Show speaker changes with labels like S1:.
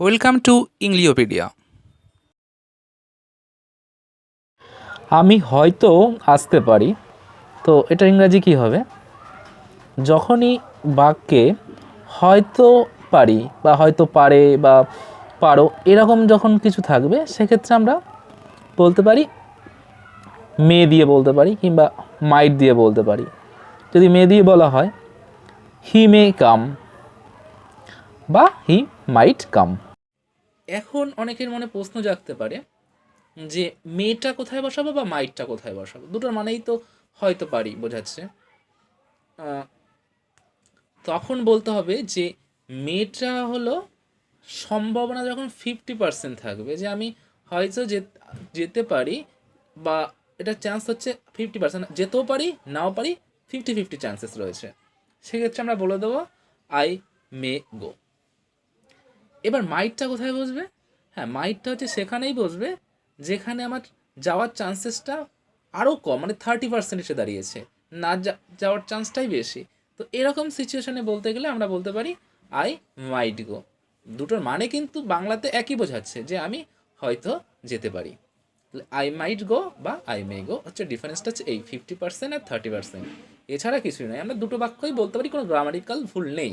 S1: Welcome to engliopedia।
S2: আমি হয়তো আসতে পারি, তো এটা ইংরাজি কি হবে? যখনই বাক্যে হয়তো পারি বা হয়তো পারে বা পারো এরকম যখন কিছু থাকবে, সেক্ষেত্রে আমরা বলতে পারি মে দিয়ে বলতে পারি কিংবা মাইট দিয়ে বলতে পারি। যদি মে দিয়ে বলা হয় হি মে কাম বা হি মাইট কাম।
S1: এখন অনেকের মনে প্রশ্ন জাগতে পারে যে মেটা কোথায় বসাবো বা মাইটটা কোথায় বসাবো, দুটোর মানেই তো হয়তো পারি বোঝাচ্ছে। তখন বলতে হবে যে মেটা হলো সম্ভাবনা যখন 50% থাকবে, যে আমি হয়তো যেতে পারি, বা এটা চান্স হচ্ছে 50%, যেতেও পারি নাও পারি, 50-50 চান্সেস রয়েছে, সেক্ষেত্রে আমরা বলে দেবো আই মে গো। এবার মাইটটা কোথায় বসবে? হ্যাঁ, মাইটটা হচ্ছে সেখানেই বসবে যেখানে আমার যাওয়ার চান্সেসটা আরও কম, মানে 30% এসে দাঁড়িয়েছে, না যাওয়ার চান্সটাই বেশি। তো এরকম সিচুয়েশনে বলতে গেলে আমরা বলতে পারি আই মাইট গো। দুটোর মানে কিন্তু বাংলাতে একই বোঝাচ্ছে, যে আমি হয়তো যেতে পারি। আই মাইট গো বা আই মে গো হচ্ছে ডিফারেন্সটা হচ্ছে এই 50% আর 30%, এছাড়া কিছুই নয়। আমরা দুটো বাক্যই বলতে পারি, কোনো গ্রামারিক্যাল ভুল নেই।